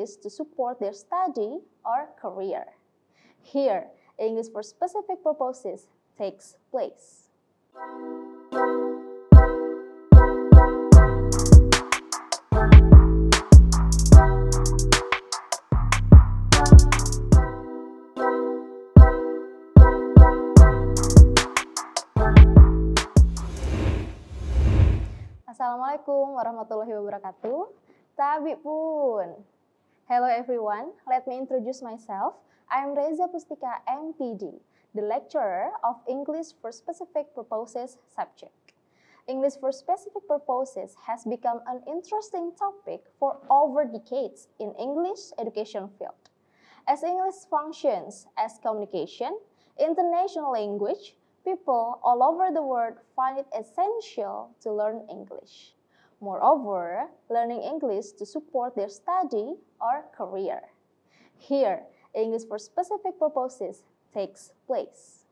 English to support their study or career. Here, English for specific purposes takes place. Assalamualaikum warahmatullahi wabarakatuh. Tabi pun. Hello everyone, let me introduce myself. I am Reza Pustika MPD, the lecturer of English for Specific Purposes subject. English for Specific Purposes has become an interesting topic for over decades in English education field. As English functions as communication, international language, people all over the world find it essential to learn English. Moreover, learning English to support their study or career. Here, English for specific purposes takes place.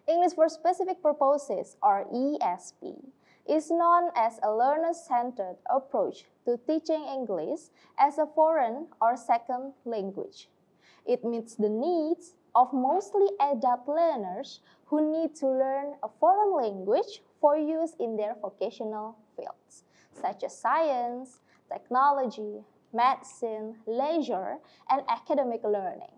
English for specific purposes, or ESP, is known as a learner-centered approach to teaching English as a foreign or second language. It meets the needs of mostly adult learners who need to learn a foreign language for use in their vocational fields, such as science, technology, medicine, leisure, and academic learning.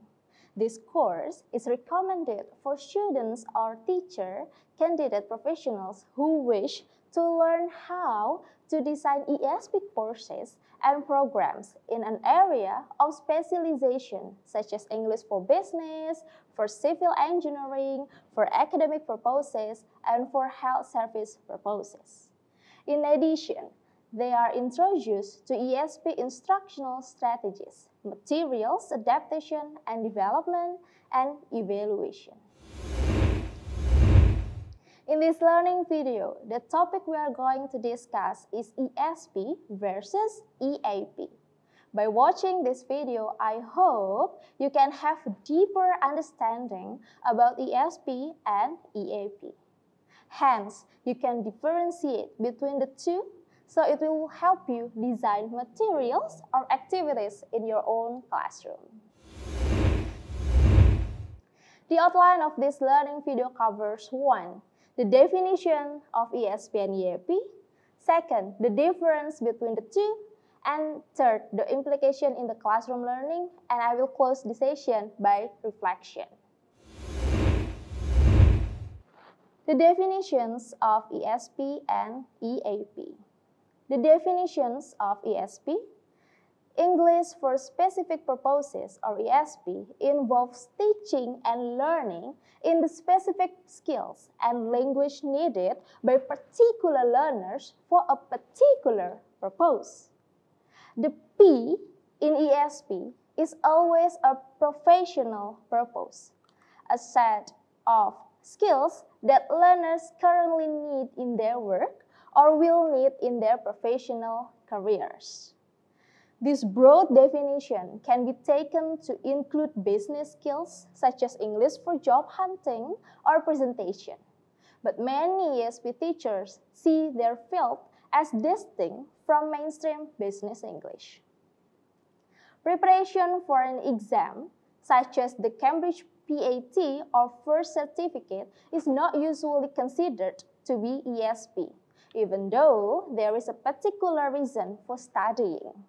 This course is recommended for students or teacher candidate professionals who wish to learn how to design ESP courses and programs in an area of specialization such as English for business, for civil engineering, for academic purposes, and for health service purposes. In addition, they are introduced to ESP instructional strategies, materials, adaptation and development, and evaluation. In this learning video, the topic we are going to discuss is ESP versus EAP. By watching this video, I hope you can have a deeper understanding about ESP and EAP. Hence, you can differentiate between the two, so it will help you design materials or activities in your own classroom. The outline of this learning video covers 1. The definition of ESP and EAP. 2nd, the difference between the two. And 3rd, the implication in the classroom learning. And I will close the session by reflection. The definitions of ESP and EAP. The definitions of ESP. English for specific purposes, or ESP, involves teaching and learning in the specific skills and language needed by particular learners for a particular purpose. The P in ESP is always a professional purpose, a set of skills that learners currently need in their work or will need in their professional careers. This broad definition can be taken to include business skills such as English for job hunting or presentation. But many ESP teachers see their field as distinct from mainstream business English. Preparation for an exam, such as the Cambridge PAT or first certificate, is not usually considered to be ESP, even though there is a particular reason for studying.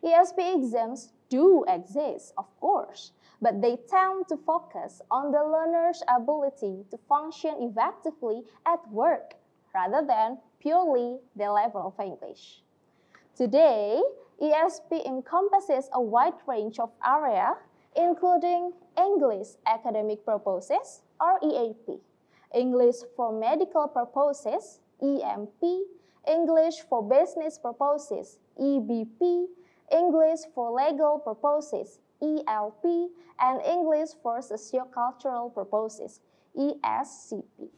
ESP exams do exist, of course, but they tend to focus on the learner's ability to function effectively at work rather than purely the level of English. Today, ESP encompasses a wide range of areas, including English academic purposes, or EAP, English for medical purposes, EMP, English for business purposes, EBP, English for legal purposes, ELP, and English for sociocultural purposes, ESCP.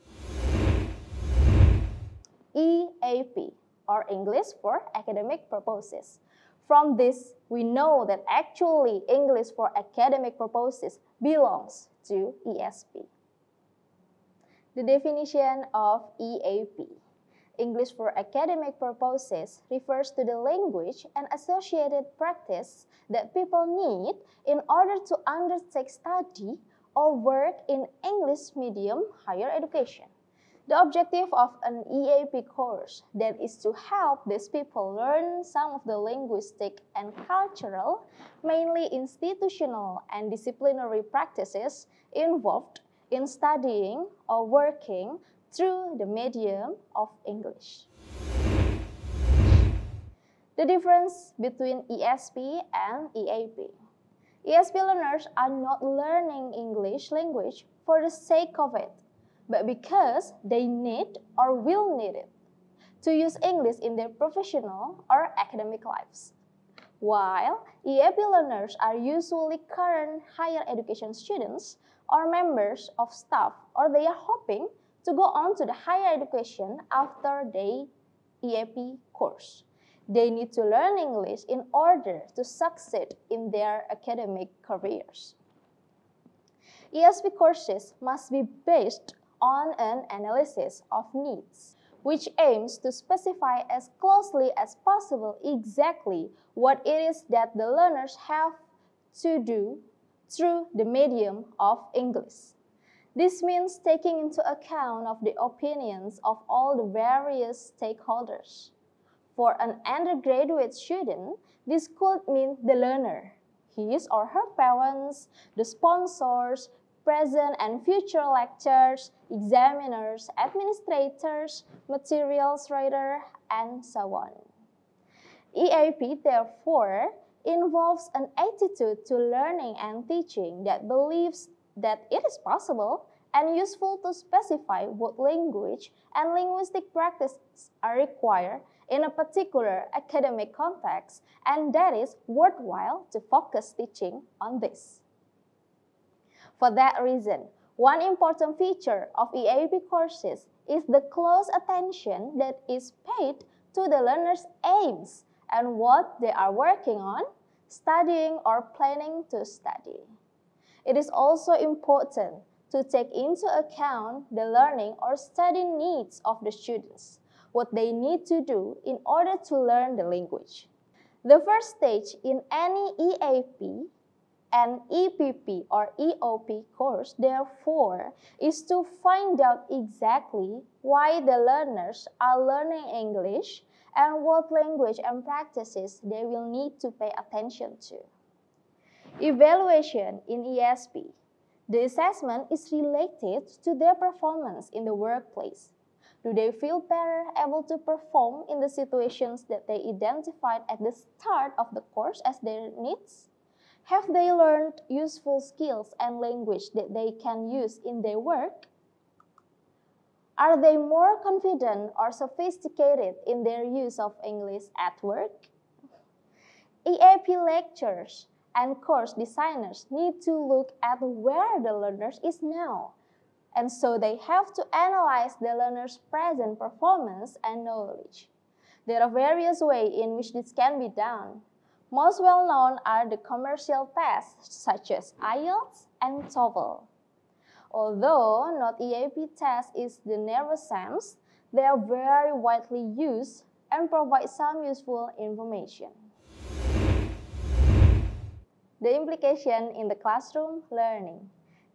EAP, or English for academic purposes. From this, we know that actually English for academic purposes belongs to ESP. The definition of EAP. English for academic purposes refers to the language and associated practice that people need in order to undertake study or work in English medium higher education. The objective of an EAP course that is to help these people learn some of the linguistic and cultural, mainly institutional and disciplinary practices involved in studying or working through the medium of English. The difference between ESP and EAP. ESP learners are not learning English language for the sake of it, but because they need or will need it to use English in their professional or academic lives. While EAP learners are usually current higher education students or members of staff, or they are hoping to go on to the higher education after the EAP course. They need to learn English in order to succeed in their academic careers. ESP courses must be based on an analysis of needs, which aims to specify as closely as possible exactly what it is that the learners have to do through the medium of English. This means taking into account of the opinions of all the various stakeholders. For an undergraduate student, this could mean the learner, his or her parents, the sponsors, present and future lecturers, examiners, administrators, materials writer, and so on. EAP, therefore, involves an attitude to learning and teaching that believes that it is possible and useful to specify what language and linguistic practices are required in a particular academic context, and that is worthwhile to focus teaching on this. For that reason, one important feature of EAP courses is the close attention that is paid to the learner's aims and what they are working on, studying, or planning to study. It is also important to take into account the learning or study needs of the students, what they need to do in order to learn the language. The first stage in any EAP and EPP or EOP course, therefore, is to find out exactly why the learners are learning English and what language and practices they will need to pay attention to. Evaluation in ESP. The assessment is related to their performance in the workplace. Do they feel better able to perform in the situations that they identified at the start of the course as their needs? Have they learned useful skills and language that they can use in their work? Are they more confident or sophisticated in their use of English at work? EAP lecturers and course designers need to look at where the learners is now, and so they have to analyze the learner's present performance and knowledge. There are various ways in which this can be done. Most well-known are the commercial tests such as IELTS and TOEFL. Although not EAP test is the narrowest sense, they are very widely used and provide some useful information. The implication in the classroom learning.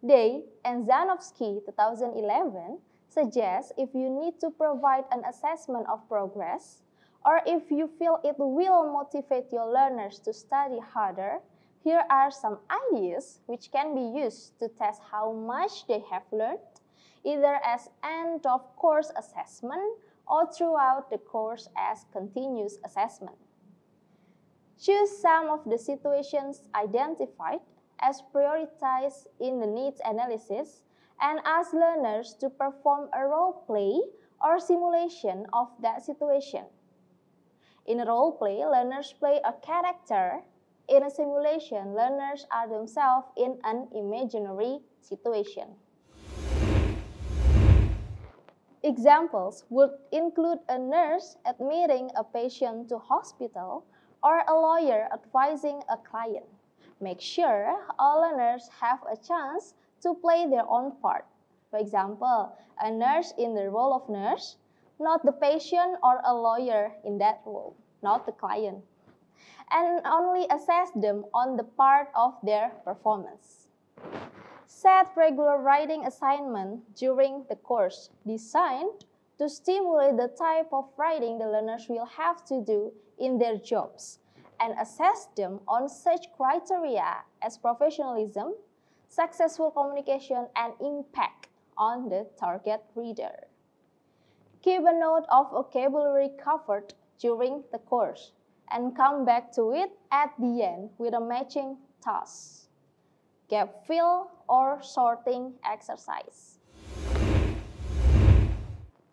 Day and Zanowski 2011 suggest if you need to provide an assessment of progress, or if you feel it will motivate your learners to study harder, here are some ideas which can be used to test how much they have learned, either as end of course assessment or throughout the course as continuous assessment. Choose some of the situations identified as prioritized in the needs analysis and ask learners to perform a role play or simulation of that situation. In a role play, learners play a character. In a simulation, learners are themselves in an imaginary situation. Examples would include a nurse admitting a patient to hospital or a lawyer advising a client. Make sure all learners have a chance to play their own part. For example, a nurse in the role of nurse, not the patient or a lawyer in that role, not the client, and only assess them on the part of their performance. Set regular writing assignment during the course designed to stimulate the type of writing the learners will have to do in their jobs, and assess them on such criteria as professionalism, successful communication, and impact on the target reader. Keep a note of vocabulary covered during the course and come back to it at the end with a matching task, gap fill, or sorting exercise.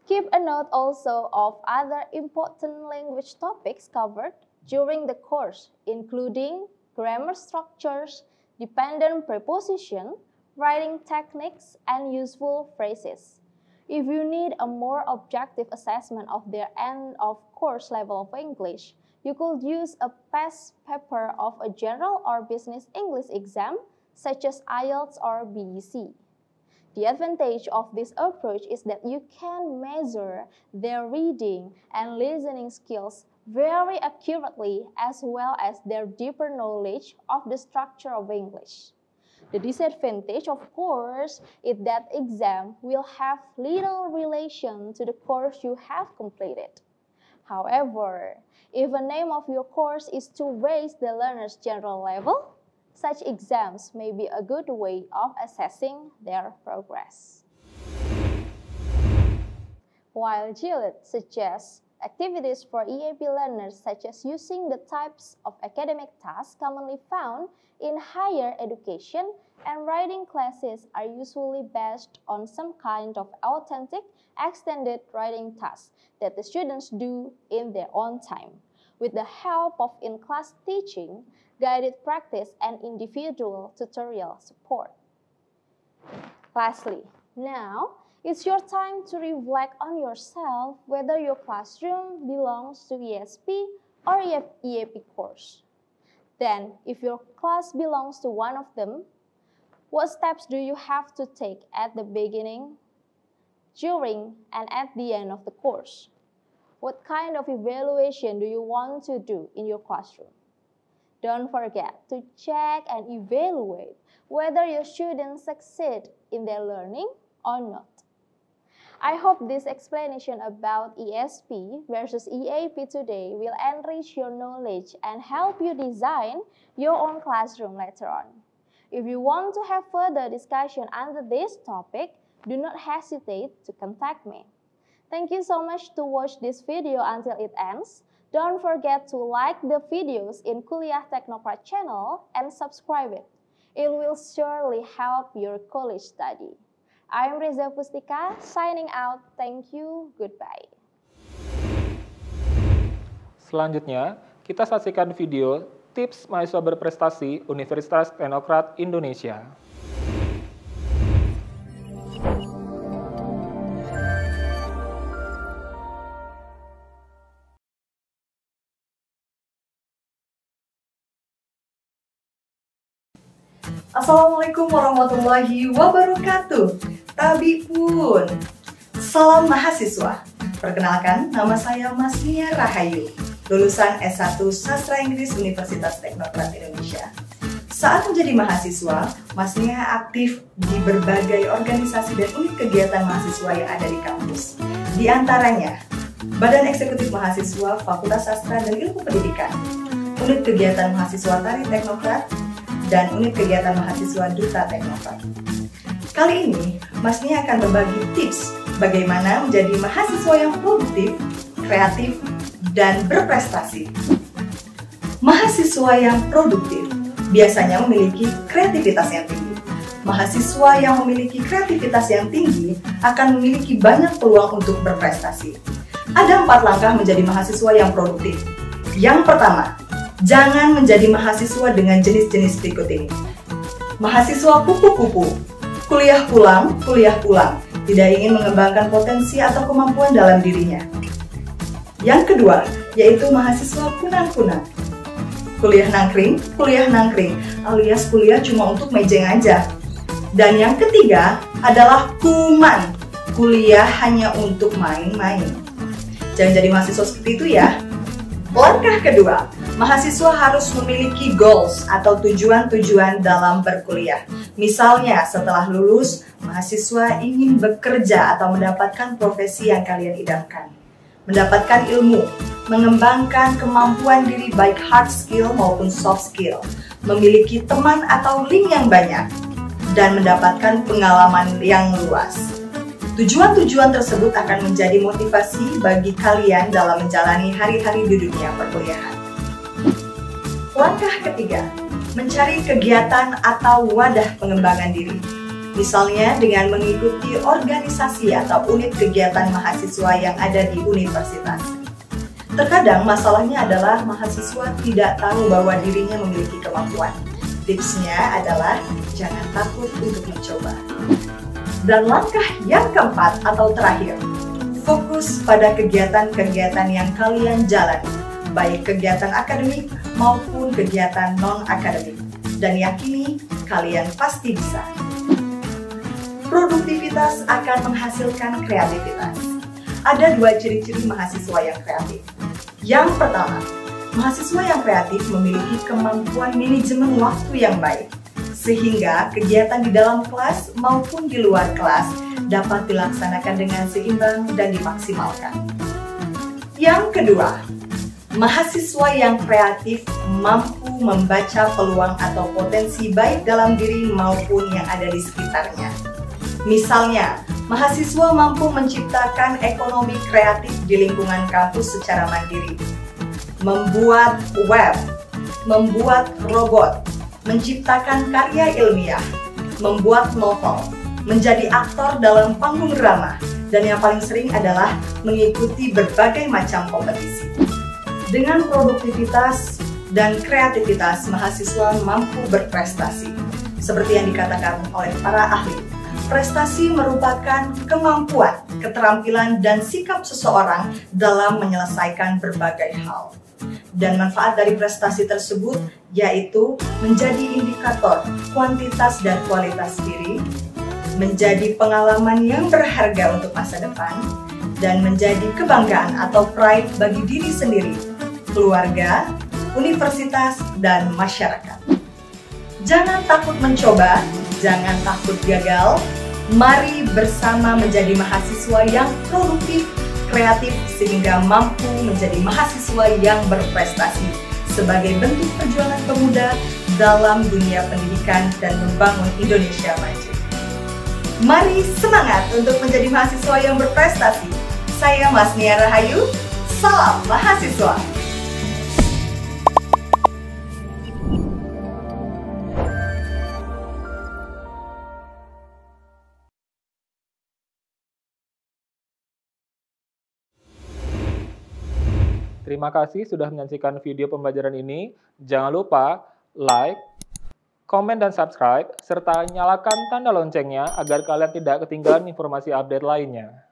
Keep a note also of other important language topics covered during the course, including grammar structures, dependent preposition, writing techniques, and useful phrases. If you need a more objective assessment of their end-of-course level of English, you could use a past paper of a general or business English exam, such as IELTS or BEC. The advantage of this approach is that you can measure their reading and listening skills very accurately, as well as their deeper knowledge of the structure of English. The disadvantage, of course, is that exam will have little relation to the course you have completed. However, if the name of your course is to raise the learner's general level, such exams may be a good way of assessing their progress. While Gillette suggests activities for EAP learners, such as using the types of academic tasks commonly found in higher education, and writing classes are usually based on some kind of authentic, extended writing tasks that the students do in their own time, with the help of in-class teaching, guided practice, and individual tutorial support. Lastly, now it's your time to reflect on yourself whether your classroom belongs to ESP or EAP course. Then, if your class belongs to one of them, what steps do you have to take at the beginning, during, and at the end of the course? What kind of evaluation do you want to do in your classroom? Don't forget to check and evaluate whether your students succeed in their learning or not. I hope this explanation about ESP versus EAP today will enrich your knowledge and help you design your own classroom later on. If you want to have further discussion under this topic, do not hesitate to contact me. Thank you so much to watch this video until it ends. Don't forget to like the videos in Kuliah Teknokrat channel and subscribe it. It will surely help your college study. I'm Reza Pustika, signing out. Thank you, goodbye. Selanjutnya, kita saksikan video tips mahasiswa berprestasi Universitas Teknokrat Indonesia. Assalamualaikum warahmatullahi wabarakatuh. Tabi pun. Salam mahasiswa. Perkenalkan, nama saya Mas Nia Rahayu, lulusan S1 Sastra Inggris Universitas Teknokrat Indonesia. Saat menjadi mahasiswa, Mas Nia aktif di berbagai organisasi dan unit kegiatan mahasiswa yang ada di kampus. Di antaranya, Badan Eksekutif Mahasiswa Fakultas Sastra dan Ilmu Pendidikan, unit kegiatan mahasiswa Tari Teknokrat, dan unit kegiatan mahasiswa Duta Teknokrat. Kali ini, Mas Nia akan berbagi tips bagaimana menjadi mahasiswa yang produktif, kreatif, dan berprestasi. Mahasiswa yang produktif biasanya memiliki kreativitas yang tinggi. Mahasiswa yang memiliki kreativitas yang tinggi akan memiliki banyak peluang untuk berprestasi. Ada 4 langkah menjadi mahasiswa yang produktif. Yang pertama, jangan menjadi mahasiswa dengan jenis-jenis berikut ini. Mahasiswa kupu-kupu, kuliah pulang, tidak ingin mengembangkan potensi atau kemampuan dalam dirinya. Yang kedua, yaitu mahasiswa kunang-kunang. Kuliah nangkring, alias kuliah cuma untuk mejeng aja. Dan yang ketiga adalah kuman, kuliah hanya untuk main-main. Jangan jadi mahasiswa seperti itu ya. Langkah kedua, mahasiswa harus memiliki goals atau tujuan-tujuan dalam berkuliah. Misalnya setelah lulus, mahasiswa ingin bekerja atau mendapatkan profesi yang kalian idamkan. Mendapatkan ilmu, mengembangkan kemampuan diri baik hard skill maupun soft skill, memiliki teman atau link yang banyak, dan mendapatkan pengalaman yang luas. Tujuan-tujuan tersebut akan menjadi motivasi bagi kalian dalam menjalani hari-hari di dunia perkuliahan. Langkah ketiga, mencari kegiatan atau wadah pengembangan diri. Misalnya dengan mengikuti organisasi atau unit kegiatan mahasiswa yang ada di universitas. Terkadang masalahnya adalah mahasiswa tidak tahu bahwa dirinya memiliki kemampuan. Tipsnya adalah jangan takut untuk mencoba. Dan langkah yang keempat atau terakhir, fokus pada kegiatan-kegiatan yang kalian jalani, baik kegiatan akademik maupun kegiatan non-akademik, dan yakini kalian pasti bisa. Produktivitas akan menghasilkan kreativitas. Ada dua ciri-ciri mahasiswa yang kreatif. Yang pertama, mahasiswa yang kreatif memiliki kemampuan manajemen waktu yang baik, sehingga kegiatan di dalam kelas maupun di luar kelas dapat dilaksanakan dengan seimbang dan dimaksimalkan. Yang kedua, mahasiswa yang kreatif mampu membaca peluang atau potensi baik dalam diri maupun yang ada di sekitarnya. Misalnya, mahasiswa mampu menciptakan ekonomi kreatif di lingkungan kampus secara mandiri, membuat web, membuat robot, menciptakan karya ilmiah, membuat novel, menjadi aktor dalam panggung drama, dan yang paling sering adalah mengikuti berbagai macam kompetisi. Dengan produktivitas dan kreativitas, mahasiswa mampu berprestasi. Seperti yang dikatakan oleh para ahli, prestasi merupakan kemampuan, keterampilan, dan sikap seseorang dalam menyelesaikan berbagai hal. Dan manfaat dari prestasi tersebut yaitu menjadi indikator kuantitas dan kualitas diri, menjadi pengalaman yang berharga untuk masa depan, dan menjadi kebanggaan atau pride bagi diri sendiri, keluarga, universitas, dan masyarakat. Jangan takut mencoba, jangan takut gagal. Mari bersama menjadi mahasiswa yang produktif, kreatif, sehingga mampu menjadi mahasiswa yang berprestasi sebagai bentuk perjuangan pemuda dalam dunia pendidikan dan membangun Indonesia maju. Mari semangat untuk menjadi mahasiswa yang berprestasi. Saya Masnia Rahayu, salam mahasiswa. Terima kasih sudah menyaksikan video pembelajaran ini. Jangan lupa like, komen dan subscribe, serta nyalakan tanda loncengnya agar kalian tidak ketinggalan informasi update lainnya.